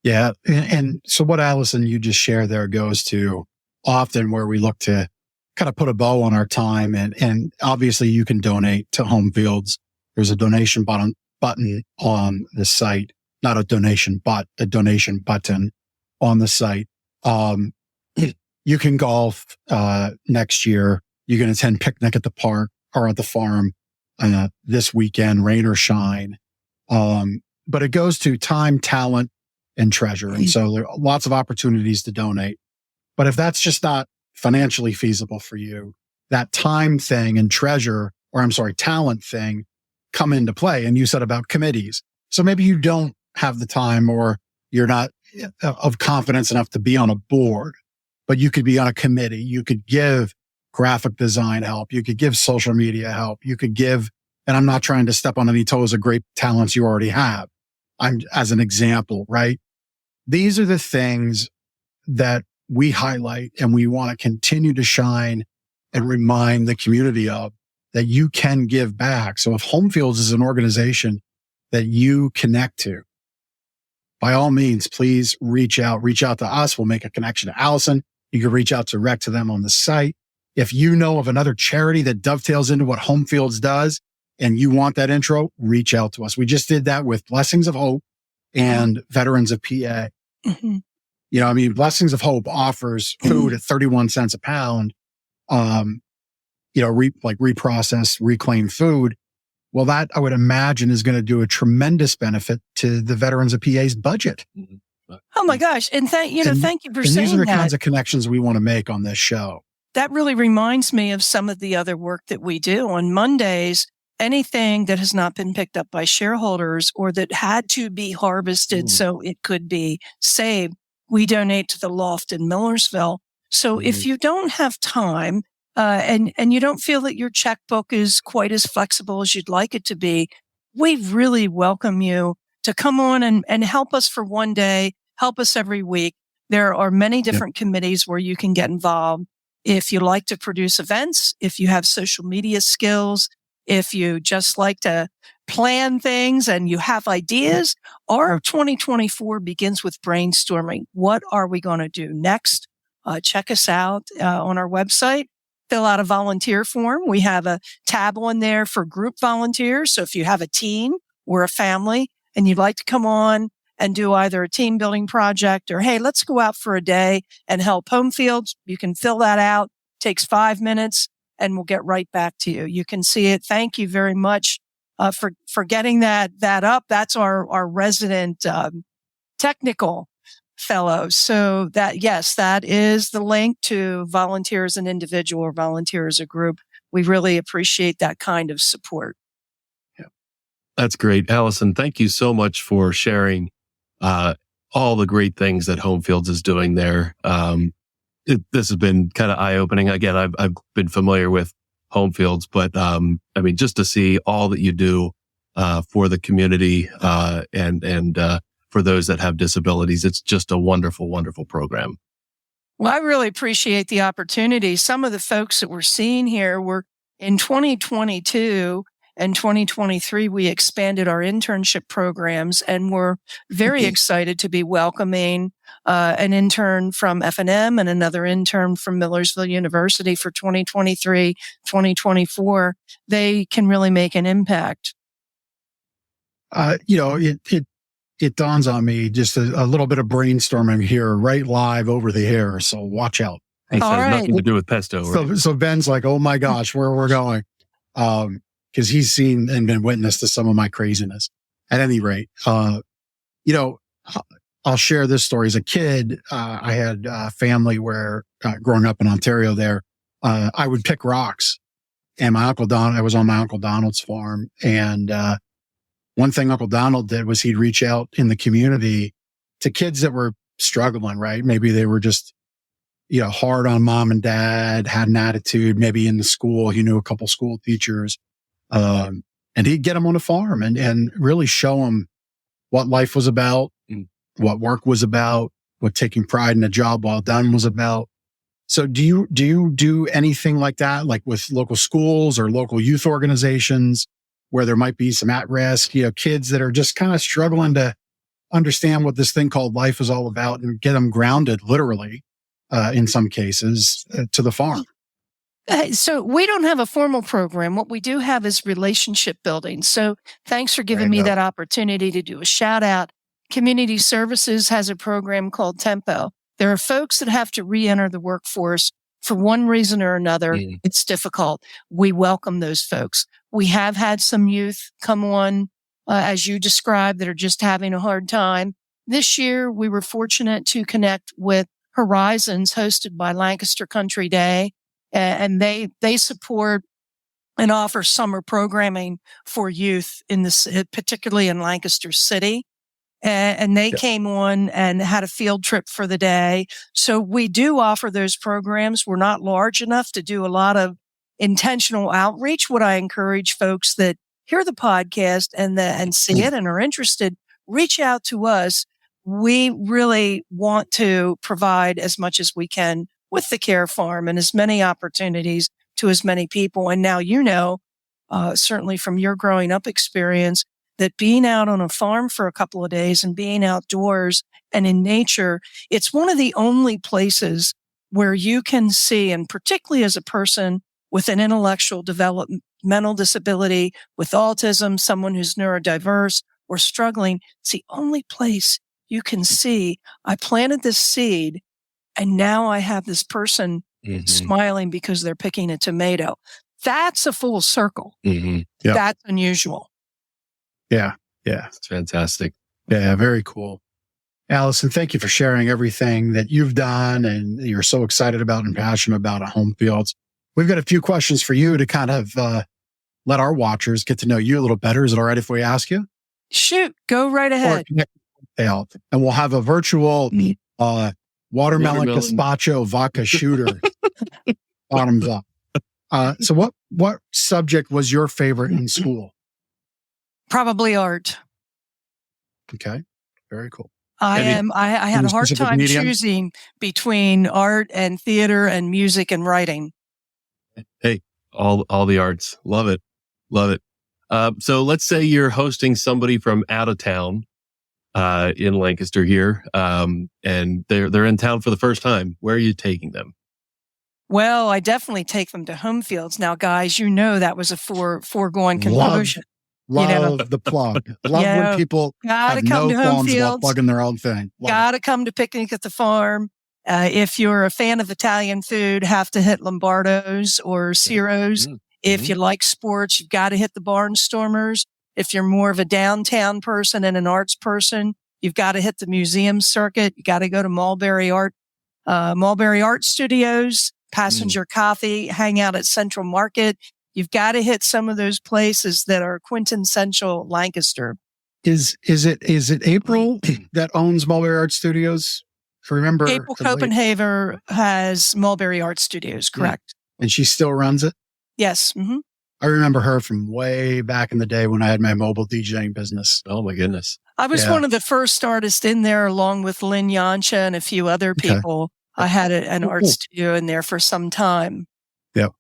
Yeah. And so what, Allison, you just shared there goes to often where we look to kind of put a bow on our time. And obviously you can donate to Homefields. There's a donation button on the site, not a donation, but a donation button on the site. You can golf, next year. You can attend picnic at the park or at the farm, this weekend, rain or shine. But it goes to time, talent, and treasure. And so there are lots of opportunities to donate. But if that's just not financially feasible for you, that time thing and talent thing come into play. And you said about committees. So maybe you don't have the time or you're not of confidence enough to be on a board, but you could be on a committee. You could give graphic design help. You could give social media help. You could give, and I'm not trying to step on any toes of great talents you already have. I'm as an example, right? These are the things that we highlight and we want to continue to shine and remind the community of that you can give back. So if Homefields is an organization that you connect to, by all means, please reach out to us. We'll make a connection to Allison. You can reach out direct to them on the site. If you know of another charity that dovetails into what Homefields does and you want that intro, reach out to us. We just did that with Blessings of Hope and Veterans of PA. Mm-hmm. You know, I mean, Blessings of Hope offers food at 31 cents a pound, reprocessed, reclaimed food. Well, that I would imagine is going to do a tremendous benefit to the Veterans of PA's budget. Oh my gosh. And thank you for saying that. These are the kinds of connections we want to make on this show. That really reminds me of some of the other work that we do on Mondays. Anything that has not been picked up by shareholders or that had to be harvested so it could be saved, we donate to the Loft in Millersville. So if you don't have time, and you don't feel that your checkbook is quite as flexible as you'd like it to be, we really welcome you to come on and help us for one day, help us every week. There are many different committees where you can get involved. If you like to produce events, if you have social media skills, if you just like to plan things and you have ideas, our 2024 begins with brainstorming. What are we going to do next? Check us out on our website. Fill out a volunteer form. We have a tab on there for group volunteers. So if you have a team or a family and you'd like to come on and do either a team building project or, hey, let's go out for a day and help Homefields, you can fill that out. Takes 5 minutes and we'll get right back to you. You can see it. Thank you very much for getting that up. That's our resident technical fellow. So that is the link to volunteer as an individual or volunteer as a group. We really appreciate that kind of support. Yeah, that's great. Allison, thank you so much for sharing all the great things that Homefields is doing there. This has been kind of eye-opening. Again, I've been familiar with Homefields, but just to see all that you do for the community and for those that have disabilities, it's just a wonderful, wonderful program. Well, I really appreciate the opportunity. Some of the folks that we're seeing here were in 2022 and 2023, we expanded our internship programs and we're very excited to be welcoming an intern from F&M and another intern from Millersville University for 2023, 2024. They can really make an impact. It dawns on me just a little bit of brainstorming here, right live over the air. So watch out. This All has right. nothing to do with pesto. Right? So Ben's like, oh my gosh, where we're going. Cause he's seen and been witness to some of my craziness. At any rate, I'll share this story. As a kid, I had a family where, growing up in Ontario there, I would pick rocks, and I was on my Uncle Donald's farm. And, one thing Uncle Donald did was he'd reach out in the community to kids that were struggling, right? Maybe they were just, hard on mom and dad, had an attitude, maybe in the school. He knew a couple school teachers. And he'd get them on a farm and really show them what life was about, what work was about, what taking pride in a job well done was about. So do you do anything like that, like with local schools or local youth organizations where there might be some at-risk, kids that are just kind of struggling to understand what this thing called life is all about and get them grounded literally, in some cases, to the farm? So we don't have a formal program. What we do have is relationship building. So thanks for giving me that opportunity to do a shout out. Community Services has a program called Tempo. There are folks that have to re-enter the workforce for one reason or another. It's difficult. We welcome those folks. We have had some youth come on, as you described, that are just having a hard time. This year, we were fortunate to connect with Horizons, hosted by Lancaster Country Day. And they support and offer summer programming for youth in this, particularly in Lancaster City. And they came on and had a field trip for the day. So we do offer those programs. We're not large enough to do a lot of intentional outreach. What I encourage folks that hear the podcast and see it and are interested, reach out to us. We really want to provide as much as we can with the care farm and as many opportunities to as many people. And now, certainly from your growing up experience, that being out on a farm for a couple of days and being outdoors and in nature, it's one of the only places where you can see, and particularly as a person with an intellectual developmental disability, with autism, someone who's neurodiverse or struggling, it's the only place you can see, I planted this seed and now I have this person smiling because they're picking a tomato. That's a full circle. That's unusual. Yeah. It's fantastic. Yeah, very cool. Allison, thank you for sharing everything that you've done and you're so excited about and passionate about at Homefields. We've got a few questions for you to kind of let our watchers get to know you a little better. Is it all right if we ask you? Shoot, go right ahead. And we'll have a virtual watermelon gazpacho vodka shooter. Bottoms up. So what subject was your favorite in school? Probably art. Okay. Very cool. I had a hard time choosing between art and theater and music and writing. Hey, all the arts. Love it. So let's say you're hosting somebody from out of town, in Lancaster here, and they're in town for the first time. Where are you taking them? Well, I definitely take them to Homefields. Now, guys, that was a foregone conclusion. Love the plug. Love when people have no qualms about plugging their own thing. Gotta come to Picnic at the Farm. If you're a fan of Italian food, have to hit Lombardo's or Ciro's. If you like sports, you've got to hit the Barnstormers. If you're more of a downtown person and an arts person, you've got to hit the museum circuit. You got to go to Mulberry Art Studios, Passenger Coffee, hang out at Central Market. You've got to hit some of those places that are quintessential Lancaster. Is it April that owns Mulberry Art Studios? Remember, April Copenhaver has Mulberry Art Studios, correct? And she still runs it? Yes. Mm-hmm. I remember her from way back in the day when I had my mobile DJing business. Oh my goodness! I was one of the first artists in there, along with Lynn Yancha and a few other people. Okay. I had an art studio in there for some time. Yep.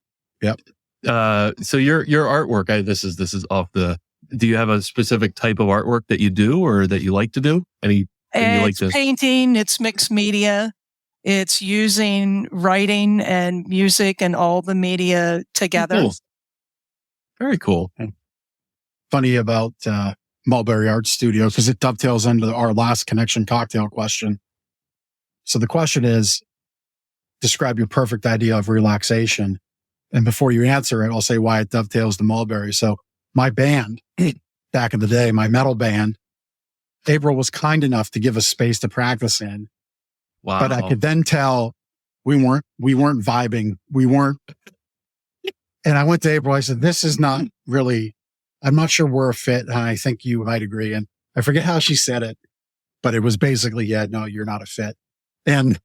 So your artwork, this is off the. Do you have a specific type of artwork that you do or that you like to do? It's painting. It's mixed media. It's using writing and music and all the media together. Cool. Very cool. Funny about Mulberry Art Studio because it dovetails into our last connection cocktail question. So the question is, describe your perfect idea of relaxation. And before you answer it, I'll say why it dovetails to Mulberry. So my band back in the day, my metal band, April was kind enough to give us space to practice in. Wow. But I could then tell we weren't vibing. And I went to April. I said, this is not really, I'm not sure we're a fit. And I think you might agree. And I forget how she said it, but it was basically, yeah, no, you're not a fit. And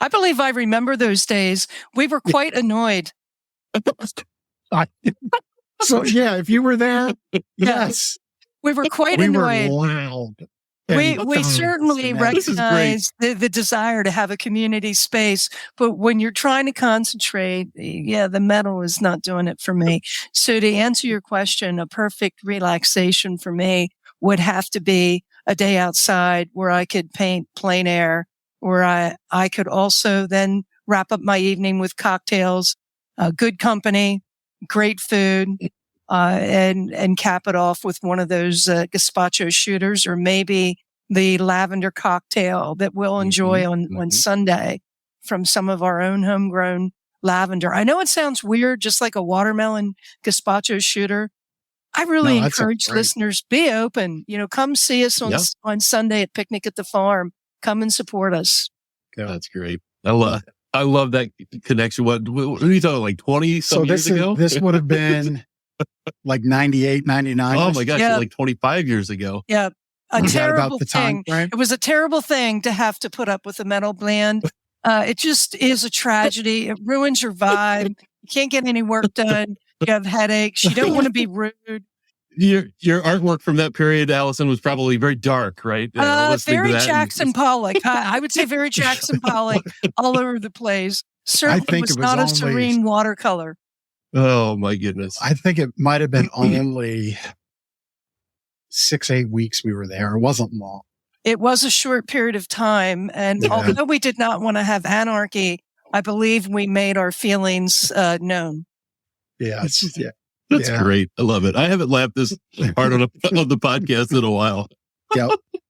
I believe I remember those days. We were quite annoyed. So yeah, if you were there, yes. We were quite annoyed. We were loud. We certainly recognize the desire to have a community space, but when you're trying to concentrate, yeah, the metal is not doing it for me. So to answer your question, a perfect relaxation for me would have to be a day outside where I could paint plein air, where I could also then wrap up my evening with cocktails, good company, great food, and cap it off with one of those gazpacho shooters, or maybe the lavender cocktail that we'll enjoy on Sunday from some of our own homegrown lavender. I know it sounds weird, just like a watermelon gazpacho shooter. I really encourage listeners, be open. Come see us on Sunday at Picnic at the Farm. Come and support us. Yeah, that's great. I love that connection. What are you talking, like 20 some years ago? This would have been like 98, 99. Oh my gosh, like 25 years ago. Yeah. A terrible thing. Right? It was a terrible thing to have to put up with a metal band. It just is a tragedy. It ruins your vibe. You can't get any work done. You have headaches. You don't want to be rude. Your artwork from that period, Allison, was probably very dark, right? Very Jackson Pollock. I would say very Jackson Pollock all over the place. Certainly was not a serene watercolor. Oh my goodness. I think it might have been only 6-8 weeks we were there. It wasn't long. It was a short period of time. And although we did not want to have anarchy, I believe we made our feelings known. Yeah. That's great. I love it. I haven't laughed this hard on the podcast in a while. Yeah.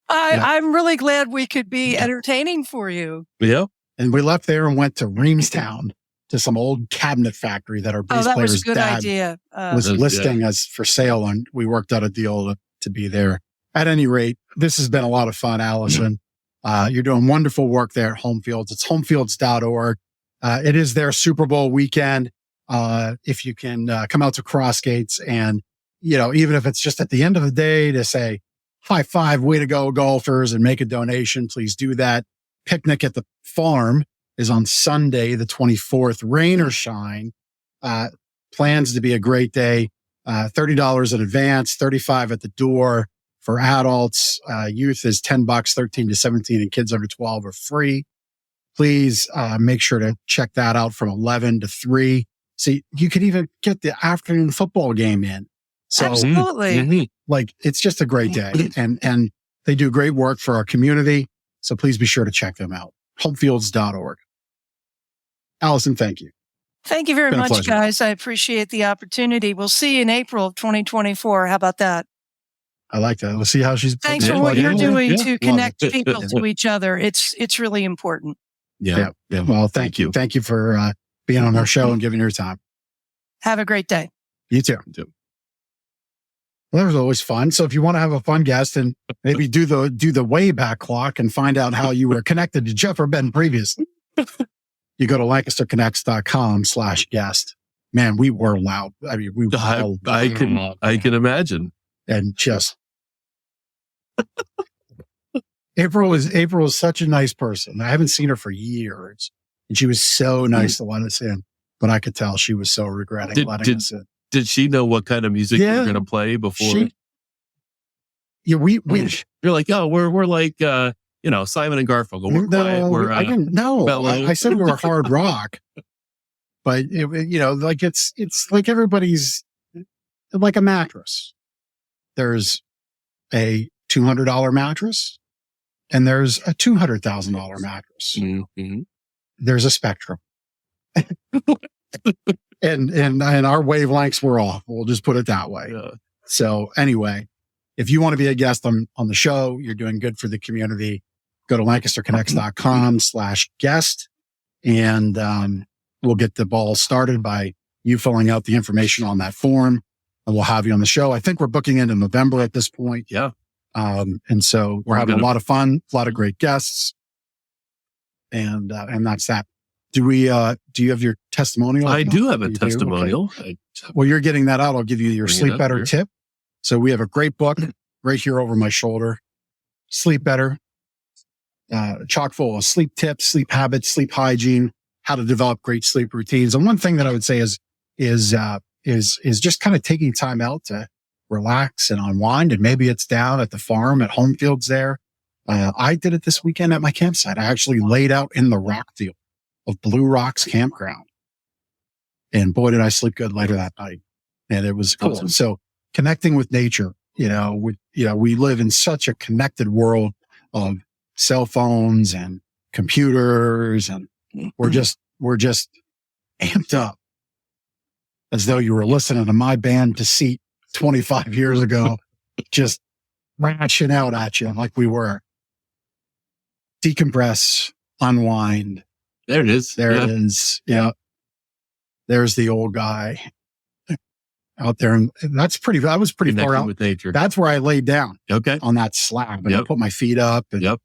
I'm really glad we could be entertaining for you. Yeah. And we left there and went to Reamstown to some old cabinet factory that our bass player's dad was listing as for sale. And we worked out a deal to be there. At any rate, this has been a lot of fun, Allison. You're doing wonderful work there at Homefields. It's homefields.org. It is their Super Bowl weekend. If you can come out to Crossgates and, even if it's just at the end of the day to say, high five, way to go, golfers, and make a donation, please do that. Picnic at the Farm is on Sunday, the 24th, rain or shine. Plans to be a great day. $30 in advance, $35 at the door. For adults, youth is $10, 13 to 17, and kids under 12 are free. Please make sure to check that out from 11 to 3. See, you could even get the afternoon football game in. So, absolutely. It's just a great day. And they do great work for our community. So please be sure to check them out. Homefields.org. Allison, thank you. Thank you very much, guys. I appreciate the opportunity. We'll see you in April of 2024. How about that? I like that. We'll see how she's. Thanks for what you're doing to connect people to each other. It's really important. Yeah. Well, thank you. Thank you for being on our show and giving your time. Have a great day. You too. Well, that was always fun. So if you want to have a fun guest and maybe do the way back clock and find out how you were connected to Jeff or Ben previously, you go to LancasterConnects.com/guest. Man, we were loud. I mean, we were I can imagine. And just April is such a nice person. I haven't seen her for years, and she was so nice to let us in. But I could tell she was so regretting letting us in. Did she know what kind of music you were going to play before? You're like, oh, we're like, Simon and Garfunkel. We're quiet. We're, I didn't know. I said we were hard rock, but it's like everybody's like a mattress. There's a $200 mattress and there's a $200,000 mattress. Mm-hmm. There's a spectrum. and our wavelengths were off. We'll just put it that way. Yeah. So anyway, if you want to be a guest on the show, you're doing good for the community. Go to lancasterconnects.com/guest, and we'll get the ball started by you filling out the information on that form, and we'll have you on the show. I think we're booking into November at this point. Yeah. And so we're having a lot of fun, a lot of great guests. And that's that. Do you have your testimonial? I do have a testimonial. Okay. Well, you're getting that out. I'll give you your Sleep Better tip. So we have a great book right here over my shoulder. Sleep Better, chock full of sleep tips, sleep habits, sleep hygiene, how to develop great sleep routines. And one thing that I would say is just kind of taking time out to relax and unwind. And maybe it's down at the farm at Homefields there. I did it this weekend at my campsite. I actually laid out in the rock field of Blue Rocks Campground. And boy, did I sleep good later that night. And it was cool. Awesome. So connecting with nature, we live in such a connected world of cell phones and computers, and we're just amped up as though you were listening to my band Deceit 25 years ago, just ratcheting out at you like we were. Decompress, unwind. There it is. There it is. Yeah. There's the old guy out there. And I was pretty far out with nature. That's where I laid down. Okay. On that slab, and I put my feet up and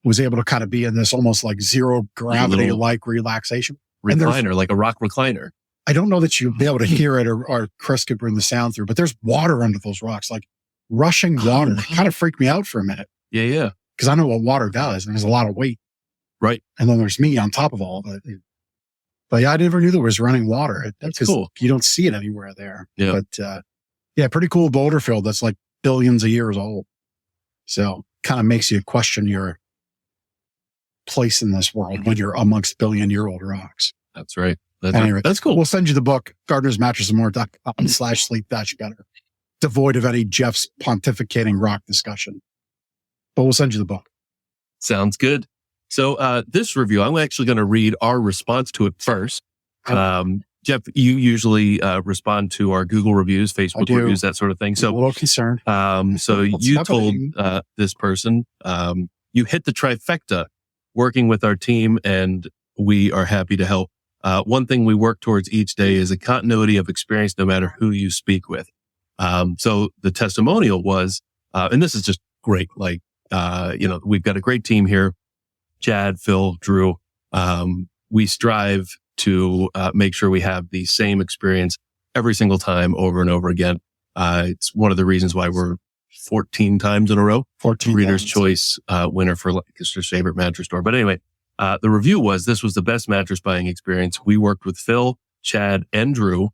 was able to kind of be in this almost like zero gravity like relaxation. Recliner, like a rock recliner. I don't know that you'll be able to hear it or Chris could bring the sound through, but there's water under those rocks, like rushing water. It kind of freaked me out for a minute. Yeah. Yeah. Because I know what water does, and there's a lot of weight. Right. And then there's me on top of all of it. But yeah, I never knew there was running water. That's cool. You don't see it anywhere there. Yeah. But pretty cool boulder field that's like billions of years old. So kind of makes you question your place in this world when you're amongst billion-year-old rocks. That's right. That's cool. We'll send you the book, gardenersmattressandmore.com/sleep-better, devoid of any Jeff's pontificating rock discussion. But we'll send you the book. Sounds good. So this review, I'm actually going to read our response to it first. Jeff, you usually respond to our Google reviews, Facebook reviews, that sort of thing. So a little concerned. So you told this person, you hit the trifecta working with our team, and we are happy to help. One thing we work towards each day is a continuity of experience, no matter who you speak with. So the testimonial was, and this is just great. Like, we've got a great team here. Chad, Phil, Drew. We strive to make sure we have the same experience every single time over and over again. It's one of the reasons why we're 14 times in a row, 14 Reader's times. Choice winner for Lancaster's favorite mattress store. But anyway, the review was, this was the best mattress buying experience. We worked with Phil, Chad, and Drew.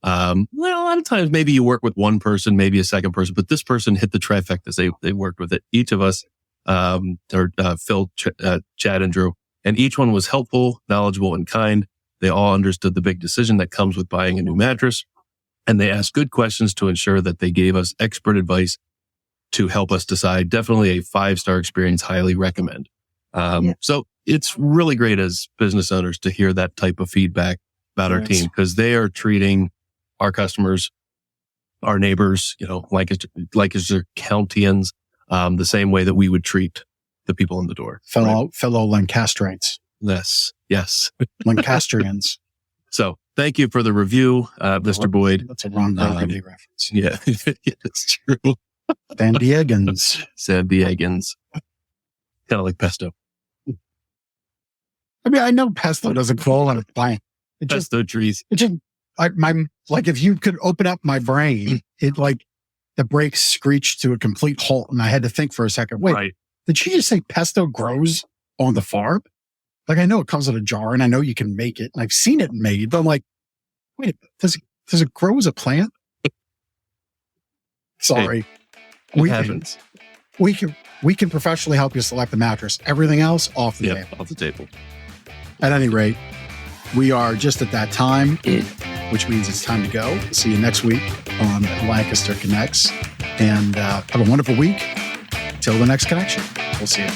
A lot of times maybe you work with one person, maybe a second person, but this person hit the trifecta. They worked with it. Each of us, Phil, Chad, and Drew, and each one was helpful, knowledgeable, and kind. They all understood the big decision that comes with buying a new mattress, and they asked good questions to ensure that they gave us expert advice to help us decide. Definitely a 5-star experience. Highly recommend. So it's really great as business owners to hear that type of feedback about our team, because they are treating our customers, our neighbors, Lancaster Countyans, the same way that we would treat the people in the door. Fellow Lancastrians. Yes. Lancastrians. So thank you for the review, Mr. Boyd. That's a Ron Burgundy reference. Yeah, it's true. San Diegans. Kind of like pesto. I mean, I know pesto doesn't grow on a plant. Pesto trees. If you could open up my brain, the brakes screeched to a complete halt, and I had to think for a second. Wait, did you just say pesto grows on the farm? Like, I know it comes in a jar, and I know you can make it, and I've seen it made, but I'm like, wait, does it grow as a plant? Sorry. It happens. We can professionally help you select the mattress. Everything else off the table. Off the table. At any rate, we are just at that time, which means it's time to go. See you next week on Lancaster Connects, and have a wonderful week. Till the next connection. We'll see you.